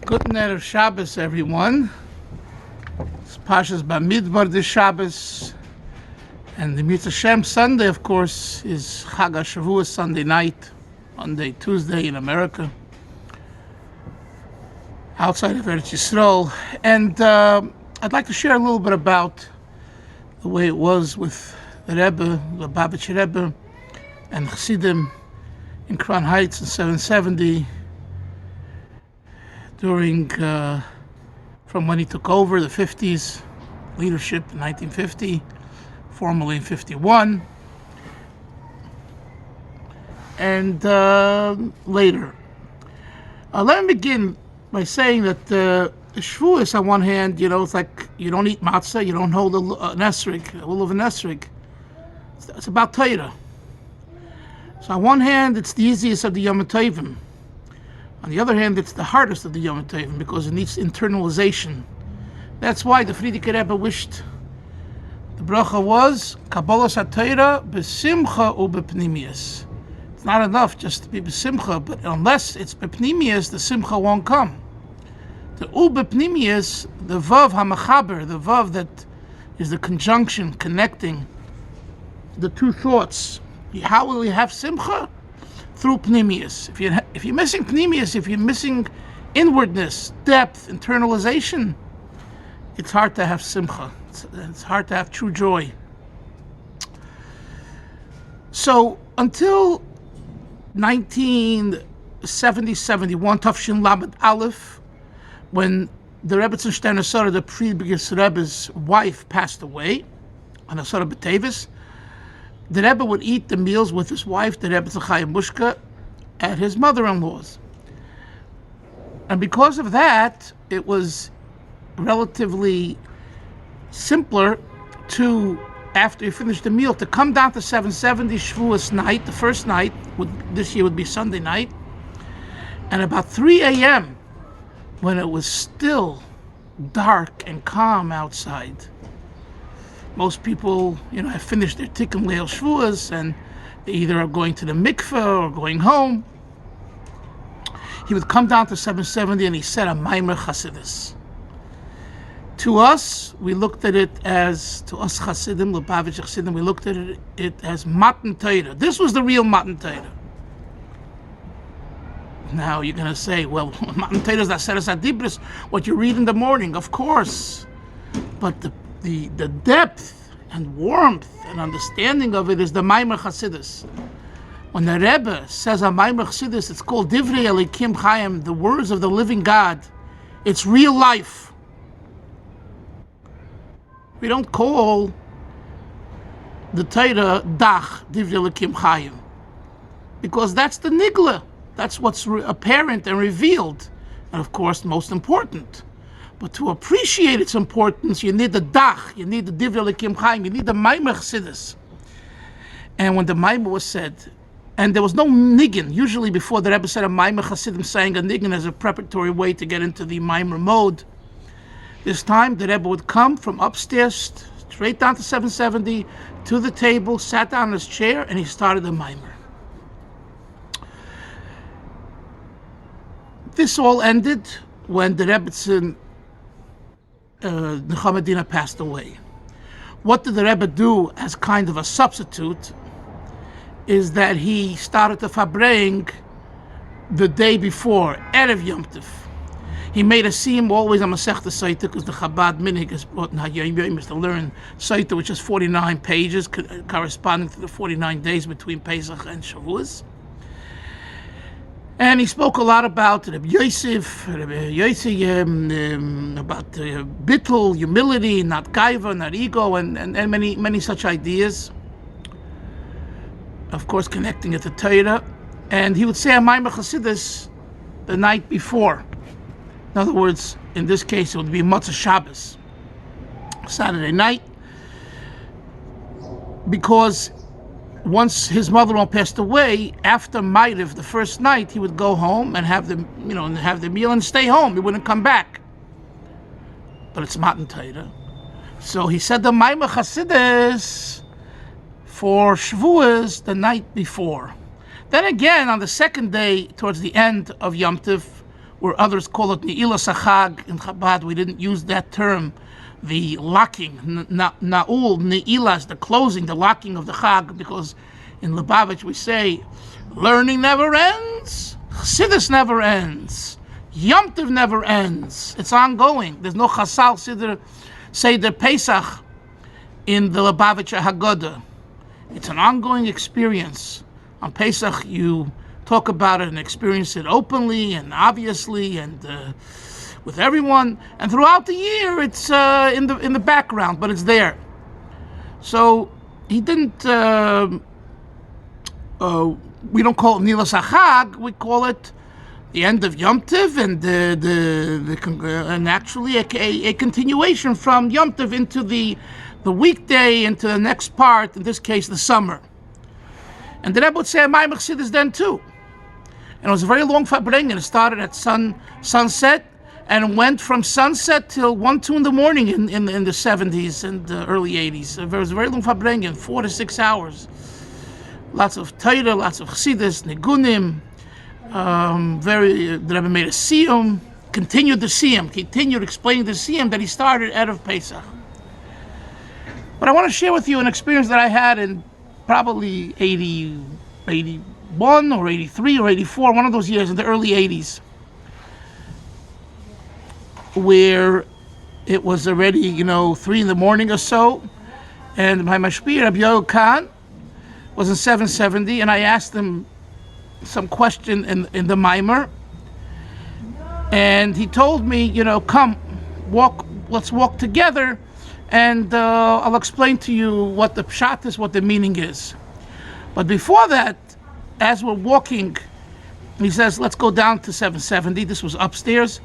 Good night of Shabbos, everyone. It's Pashas Bamidbar this Shabbos. And the Mitzvah Shem Sunday, of course, is Chag Shavous Sunday night, Monday, Tuesday in America, outside of Eretz Yisrael. And I'd like to share a little bit about the way it was with the Rebbe, the Lubavitcher Rebbe, and Chassidim in Crown Heights in 770, during, from when he took over, the 50s, leadership in 1950, formally in 51, and later. Let me begin by saying that the Shavous, on one hand, it's like you don't eat matzah, you don't hold an esrog, a lulav and esrog. It's about Torah. So on one hand, it's the easiest of the Yom Tovim. On the other hand, it's the hardest of the Yom Tovim because it needs internalization. That's why the Frierdiker Rebbe wished the bracha was Kabbalas HaTorah b'simcha u'b'pnimius. It's not enough just to be b'simcha, but unless it's b'pnimius, the simcha won't come. The u'b'pnimius, the vav hamachaber, the vav that is the conjunction connecting the two thoughts. How will you have simcha? Through pnimius. If you're missing pnimius, if you're missing inwardness, depth, internalization, it's hard to have simcha. It's hard to have true joy. So until 1970-71, Tafshin Lamed Aleph, when the Rebbe Tzsteiner Asara, the previous Rebbe's wife, passed away on Asara B'Tevis, the Rebbe would eat the meals with his wife, the Rebbe Tzachayim Mushka, at his mother-in-law's. And because of that, it was relatively simpler to, after you finish the meal, to come down to 770 Shavuos night, the first night, this year would be Sunday night, and about 3 a.m., when it was still dark and calm outside, most people, have finished their Tikkun Leil Shavuos, and they either are going to the mikveh or going home. He would come down to 770 and he said a Maimer Chassidus. To us, we looked at it as, to us Chassidim, Lubavitcher Chassidim, we looked at it as Matan Torah. This was the real Matan Torah. Now you're going to say, well, Matan Torah is Aseres HaDibros, what you read in the morning, of course. But the depth and warmth and understanding of it is the Maimer Chassidus. When the Rebbe says a Maimer Chassidus, it's called Divrei Elikim Chaim, the words of the living God. It's real life. We don't call the Torah Dach, Divrei Elikim Chaim, because that's the Nigla. That's what's apparent and revealed, and of course, most important. But to appreciate its importance, you need the Dach, you need the Divrei Elikim Chaim, you need the Maimer Chassidus. And when the Maimer was said, and there was no niggin, usually before the Rebbe said a Maimer Chassidim saying a niggin as a preparatory way to get into the Maimer mode. This time the Rebbe would come from upstairs, straight down to 770, to the table, sat down in his chair, and he started the Maimer. This all ended when the Rebbetzin Nechama passed away. What did the Rebbe do as kind of a substitute is that he started to farbring the day before, Erev Yom Tov. He made a seam always on Masechta Saita, because the Chabad Minig is brought in Hayom Yom is to learn Saita, which is 49 pages, corresponding to the 49 days between Pesach and Shavuos. And he spoke a lot about Rebbe Yosef, about bittul, humility, not gaiva, not ego, and many such ideas. Of course, connecting it to Torah. And he would say a Maimer Chassidus the night before. In other words, in this case, it would be Motzei Shabbos, Saturday night, because once his mother-in-law passed away, after Ma'ariv, the first night, he would go home and have the meal and stay home. He wouldn't come back. But it's Matan Torah. So he said the Maimer Chassidus for Shavuos the night before. Then again, on the second day, towards the end of Yom Tov, where others call it Ne'ilas HaChag. In Chabad, we didn't use that term. The locking, Na'ul, Ne'ilas, the closing, the locking of the Chag, because in Lubavitch we say, learning never ends, Chassidus never ends, Yom Tov never ends. It's ongoing. There's no Chasal Seder Pesach in the Lubavitch Haggadah. It's an ongoing experience. On Pesach, you talk about it and experience it openly and obviously and with everyone. And throughout the year, it's in the background, but it's there. So he didn't. We don't call it Nilas HaChag. We call it the end of Yom Tov and and actually a continuation from Yom Tov into the weekday, into the next part. In this case, the summer. And the Rebbe would say a Maimach Chassidus then too. And it was a very long Farbrengen. It started at sunset and went from sunset till 1, 2 in the morning in the 70s and early 80s. It was a very long Farbrengen, 4 to 6 hours. Lots of Torah, lots of Chassidus, Nigunim. The Rebbe made a siyum, continued the siyum, continued explaining the siyum that he started out of Pesach. But I want to share with you an experience that I had in probably 81 or 83 or 84, one of those years in the early 80s, where it was already, 3 in the morning or so, and my mashpir, Rabbi Yoel Kahan, was in 770, and I asked him some question in the mimer, and he told me, come, let's walk together, and I'll explain to you what the pshat is, what the meaning is. But before that, as we're walking, he says, let's go down to 770. This was upstairs,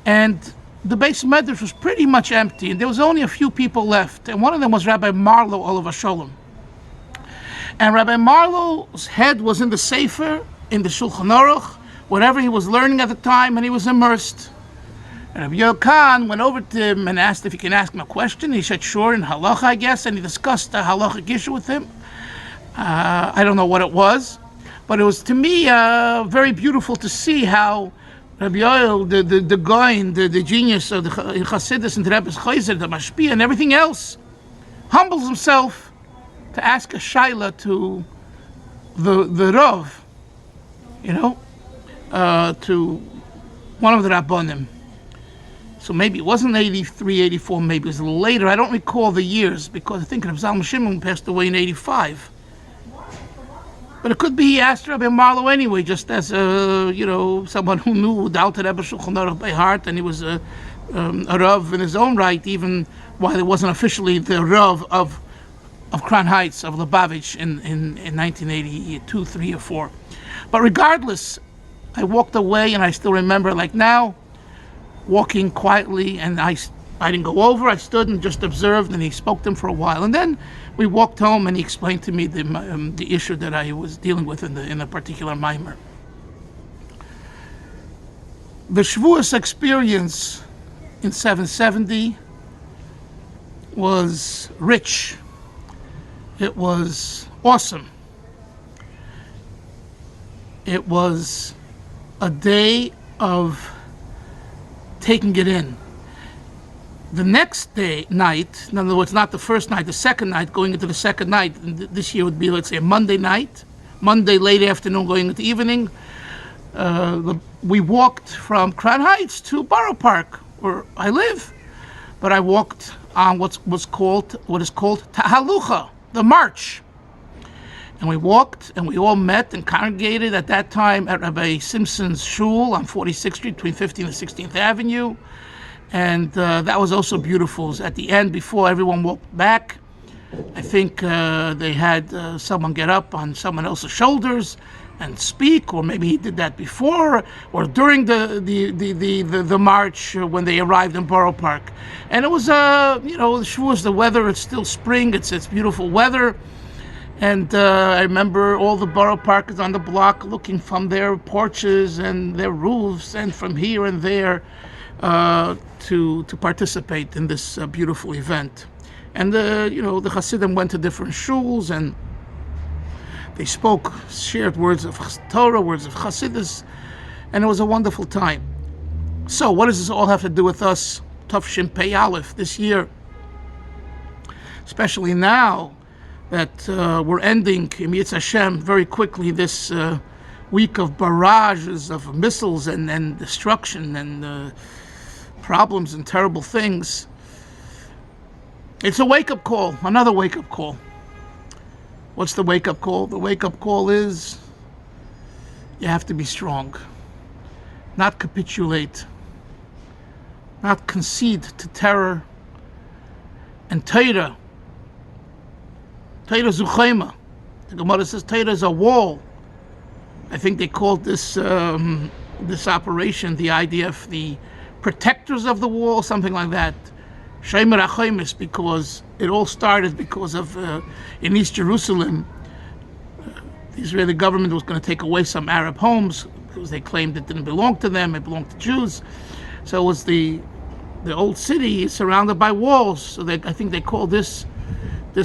and the base medrash was pretty much empty, and there was only a few people left, and one of them was Rabbi Marlow, Olav Sholem. And Rabbi Marlow's head was in the Sefer, in the Shulchan Aruch, whatever he was learning at the time, and he was immersed. And Rabbi Yoel Kahan went over to him and asked if he can ask him a question. He said, sure, in halacha, I guess, and he discussed the halachic issue with him. I don't know what it was, but it was, to me, very beautiful to see how Rabbi Yoel, the Goin, the genius of the Chassidus and the Rebbe's Chayzer, the Mashpia, and everything else, humbles himself to ask a shaila to the Rav, to one of the Rabbonim. So maybe it wasn't 83, 84, maybe it was a little later. I don't recall the years, because I think Rav Zalman Shimon passed away in 85. But it could be he asked Rabbi Marlow anyway, just as someone who knew the Alter Rebbe Shulchan Aruch by heart, and he was a Rav in his own right, even while he wasn't officially the Rav of Crown Heights, of Lubavitch in 1982, 3 or 4. But regardless, I walked away, and I still remember, like now, walking quietly, and I didn't go over. I stood and just observed, and he spoke to him for a while, and then we walked home, and he explained to me the issue that I was dealing with in a particular mimer. The Shavous experience in 770 was rich. It was awesome. It was a day of taking it in. The next night, in other words, not the first night, the second night, going into the second night, and this year would be, let's say, a Monday night, Monday late afternoon going into evening, we walked from Crown Heights to Borough Park, where I live, but I walked on what is called Tahalucha, the march. And we walked, and we all met and congregated at that time at Rabbi Simpson's shul on 46th Street between 15th and 16th Avenue. And that was also beautiful. It was at the end, before everyone walked back, I think they had someone get up on someone else's shoulders and speak, or maybe he did that before or during the march when they arrived in Borough Park. And it was, the weather, it's still spring, it's beautiful weather. And I remember all the borough parkers on the block looking from their porches and their roofs and from here and there to participate in this beautiful event. And the Hasidim went to different shuls, and they shared words of Torah, words of Hasidus, and it was a wonderful time. So what does this all have to do with us, Tafshin Pei Aleph, this year? Especially now that we're ending, Yitz Hashem, very quickly this week of barrages of missiles and destruction and problems and terrible things. It's a wake-up call, another wake-up call. What's the wake-up call? The wake-up call is you have to be strong, not capitulate, not concede to terror. And Torah Zuchema. The Gemara says Torah is a wall. I think they called this this operation the idea of the protectors of the wall, something like that. Shemer HaChomis, because it all started because of in East Jerusalem, the Israeli government was going to take away some Arab homes because they claimed it didn't belong to them; it belonged to Jews. So it was the old city surrounded by walls. So I think they call this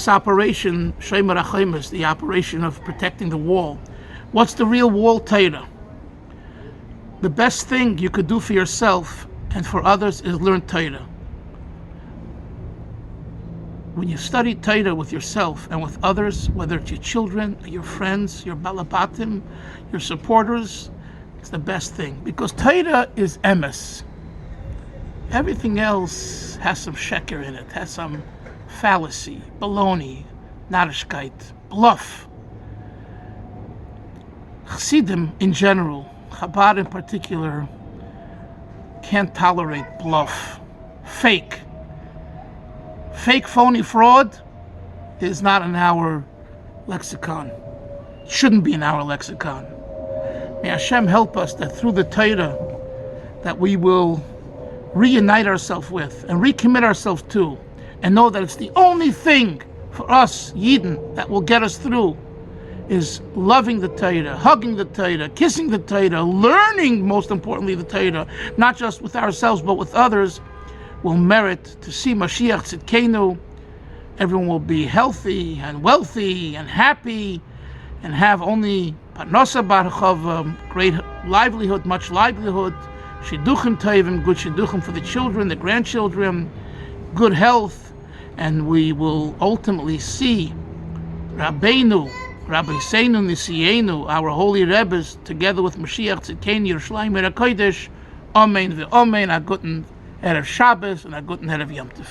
operation Shemer HaChomis, the operation of protecting the wall. What's the real wall? Torah. The best thing you could do for yourself and for others is learn Torah. When you study Torah with yourself and with others, whether it's your children, your friends, your balabatim, your supporters, it's the best thing. Because Torah is emes. Everything else has some sheker in it, has some fallacy, baloney, narishkeit, bluff. Chassidim in general, Chabad in particular, can't tolerate bluff, fake. Fake, phony fraud is not in our lexicon. It shouldn't be in our lexicon. May Hashem help us that through the Torah that we will reunite ourselves with and recommit ourselves to, and know that it's the only thing for us, Yidden, that will get us through, is loving the Torah, hugging the Torah, kissing the Torah, learning, most importantly, the Torah, not just with ourselves but with others, will merit to see Mashiach Tzidkenu. Everyone will be healthy and wealthy and happy and have only Parnasa Barachava, great livelihood, much livelihood, Shidduchim Tovim, good Shidduchim for the children, the grandchildren, good health, and we will ultimately see Rabbeinu, Rabbi Seinu Nisienu, our holy Rebbes, together with Mashiach Tzidkenu, Yerushalayim Kodesh. Amen ve'amen. A guten Erev Shabbos and a guten Erev Yom Tov.